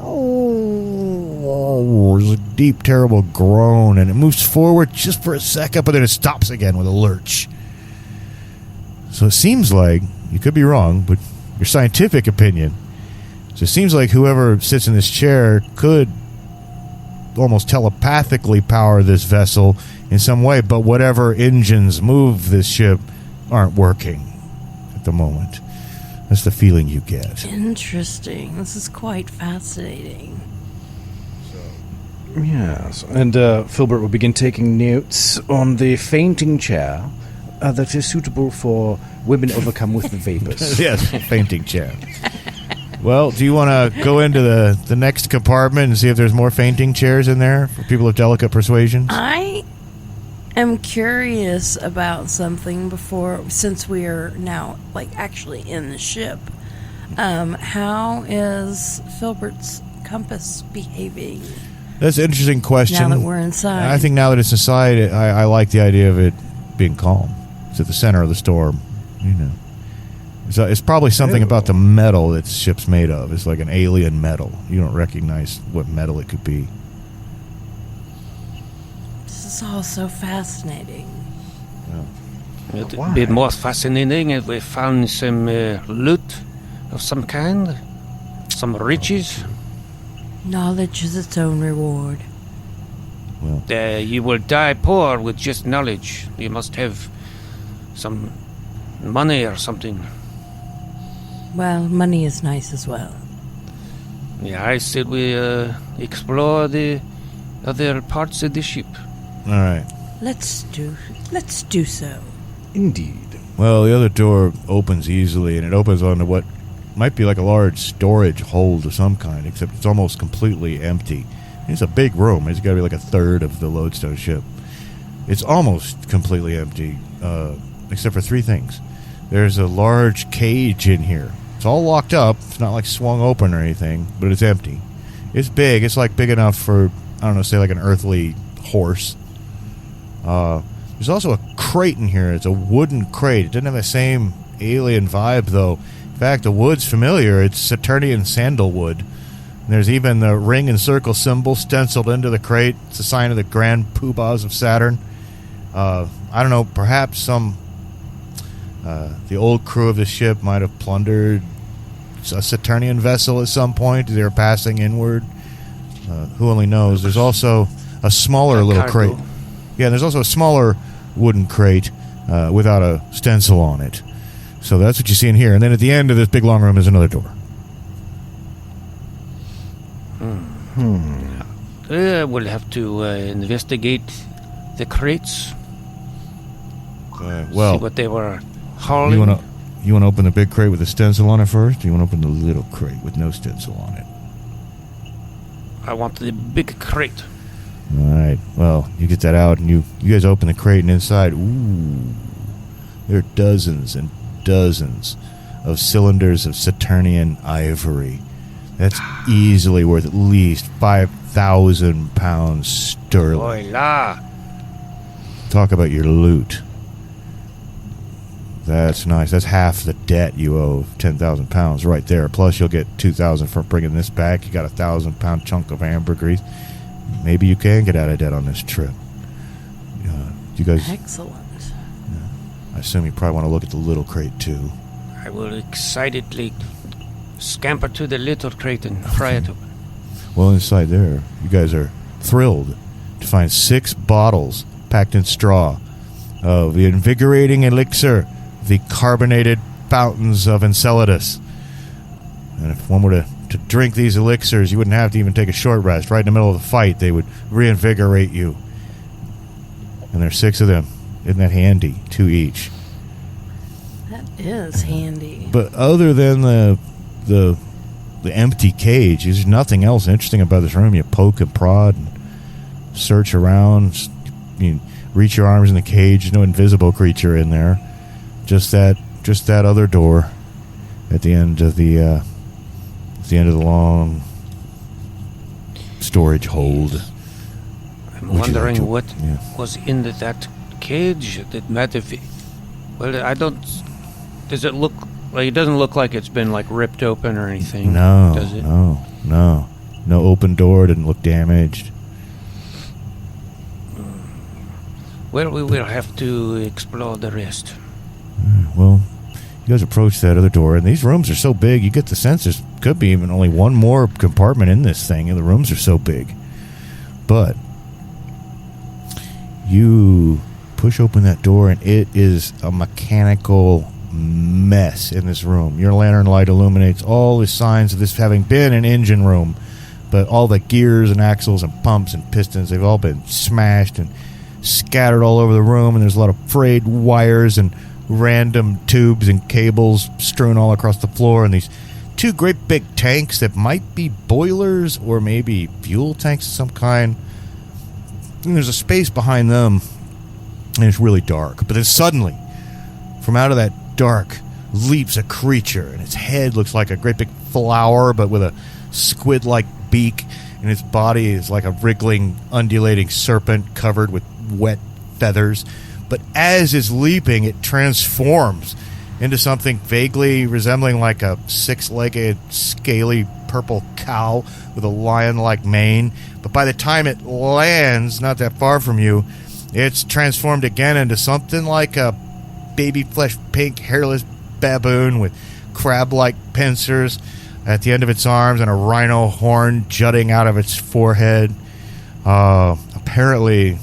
there's a deep, terrible groan, and it moves forward just for a second, but then it stops again with a lurch. So it seems like, you could be wrong, but your scientific opinion, so it seems like whoever sits in this chair could almost telepathically power this vessel in some way, but whatever engines move this ship aren't working at the moment. That's the feeling you get. Interesting. This is quite fascinating. Yes, and Philbert will begin taking notes on the fainting chair that is suitable for women overcome with the vapors. Yes, fainting chair. Well, do you want to go into the next compartment and see if there's more fainting chairs in there for people of delicate persuasions? I am curious about something since we are now, actually in the ship. How is Philbert's compass behaving? That's an interesting question. Now that we're inside. I think now that it's inside, I like the idea of it being calm. It's at the center of the storm, you know. So it's probably something about the metal that ship's made of. It's like an alien metal. You don't recognize what metal it could be. This is all so fascinating. It would be more fascinating if we found some loot of some kind, some riches. Knowledge is its own reward. Well, you will die poor with just knowledge. You must have some money or something. Well, money is nice as well. Yeah, I said we explore the other parts of the ship. All right. Let's do so. Indeed. Well, the other door opens easily, and it opens onto what might be like a large storage hold of some kind, except it's almost completely empty. It's a big room. It's got to be like a third of the Lodestone ship. It's almost completely empty, except for three things. There's a large cage in here. It's all locked up. It's not like swung open or anything, but it's empty. It's big. It's like big enough for, I don't know, say like an earthly horse. There's also a crate in here. It's a wooden crate. It doesn't have the same alien vibe, though. In fact, the wood's familiar. It's Saturnian sandalwood. And there's even the ring and circle symbol stenciled into the crate. It's a sign of the grand poobahs of Saturn. I don't know, perhaps the old crew of the ship might have plundered a Saturnian vessel at some point. They were passing inward. Who only knows? There's also a smaller little crate. Yeah, there's also a smaller wooden crate without a stencil on it. So that's what you see in here. And then at the end of this big long room is another door. We'll have to investigate the crates. Well, see what they were hauling. You want to open the big crate with a stencil on it first, or you want to open the little crate with no stencil on it? I want the big crate. All right. Well, you get that out, and you guys open the crate, and inside, there are dozens and dozens of cylinders of Saturnian ivory. That's easily worth at least 5,000 pounds sterling. Voila. Talk about your loot. That's nice. That's half the debt you owe of 10,000 pounds right there. Plus, you'll get 2,000 for bringing this back. You got a 1,000-pound chunk of ambergris. Maybe you can get out of debt on this trip. You guys. Excellent. I assume you probably want to look at the little crate too. I will excitedly scamper to the little crate and pry it open. Well, inside there, you guys are thrilled to find 6 bottles packed in straw of the invigorating elixir, the carbonated fountains of Enceladus. And if one were to drink these elixirs, you wouldn't have to even take a short rest. Right in the middle of the fight, they would reinvigorate you. And there's 6 of them. Isn't that handy? 2 each. That is handy. But other than the empty cage, there's nothing else interesting about this room. You poke and prod and search around. You reach your arms in the cage. There's no invisible creature in there. Just that other door at the end of the long storage hold. I'm wondering what was in that cage that might have. Well, I don't. Does it look like? It doesn't look like it's been like ripped open or anything. No, does it? No open door. Didn't look damaged. Well, we will have to explore the rest. Well, you guys approach that other door, and these rooms are so big, you get the sense there could be even only one more compartment in this thing, and the rooms are so big. But you push open that door, and it is a mechanical mess in this room. Your lantern light illuminates all the signs of this having been an engine room, but all the gears and axles and pumps and pistons, they've all been smashed and scattered all over the room, and there's a lot of frayed wires and random tubes and cables strewn all across the floor, and these 2 great big tanks that might be boilers or maybe fuel tanks of some kind. And there's a space behind them, and it's really dark. But then suddenly, from out of that dark, leaps a creature, and its head looks like a great big flower, but with a squid-like beak, and its body is like a wriggling, undulating serpent covered with wet feathers. But as it's leaping, it transforms into something vaguely resembling like a six-legged, scaly purple cow with a lion-like mane. But by the time it lands not that far from you, it's transformed again into something like a baby flesh pink hairless baboon with crab-like pincers at the end of its arms and a rhino horn jutting out of its forehead. Apparently,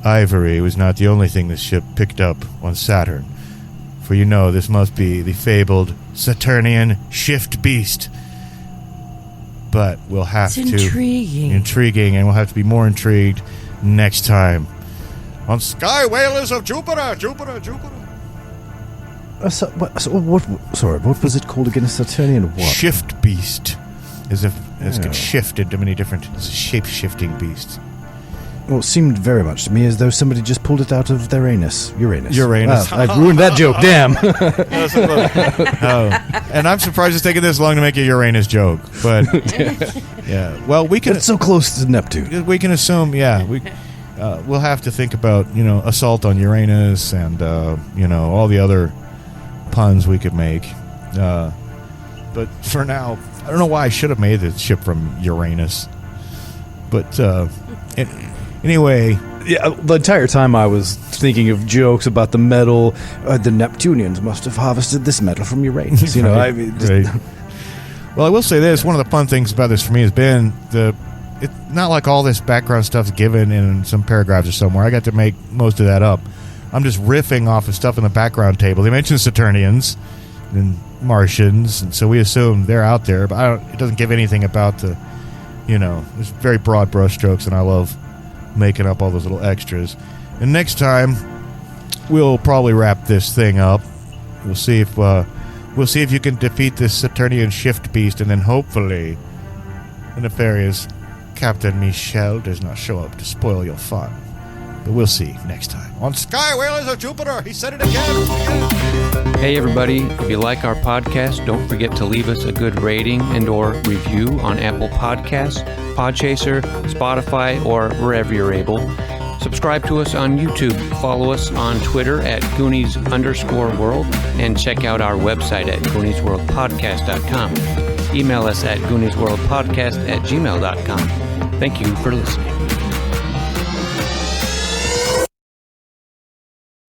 ivory was not the only thing this ship picked up on Saturn. For you know, this must be the fabled Saturnian shift beast. But we'll have to... Intriguing, and we'll have to be more intrigued next time on Sky Whalers of Jupiter. What was it called again? A Saturnian what? Shift beast. As if it could shift into many different... It's a shape-shifting beast. Well, it seemed very much to me as though somebody just pulled it out of their anus. Uranus. Well, I've ruined that joke, damn. And I'm surprised it's taken this long to make a Uranus joke. But, yeah. Well, we can... It's so close to Neptune. We can assume, we'll have to think about, assault on Uranus and, all the other puns we could make. But for now, I don't know why I should have made the ship from Uranus. But, anyway, yeah, the entire time I was thinking of jokes about the metal. The Neptunians must have harvested this metal from Uranus. Right. Well, I will say this: one of the fun things about this for me has been it's not like all this background stuff's given in some paragraphs or somewhere. I got to make most of that up. I'm just riffing off of stuff in the background table. They mentioned Saturnians and Martians, and so we assume they're out there. But it doesn't give anything about the, it's very broad brushstrokes, and I love making up all those little extras. And next time we'll probably wrap this thing up. We'll see if you can defeat this Saturnian shift beast, and then hopefully the nefarious Captain Michel does not show up to spoil your fun. But we'll see next time on Sky Whalers of Jupiter. He said it again. Hey everybody, if you like our podcast, don't forget to leave us a good rating and or review on Apple Podcasts, Podchaser, Spotify, or wherever you're able. Subscribe to us on YouTube, follow us on Twitter at Goonies_world, and check out our website at GooniesWorldPodcast.com. Email us at GooniesWorldPodcast@gmail.com. Thank you for listening.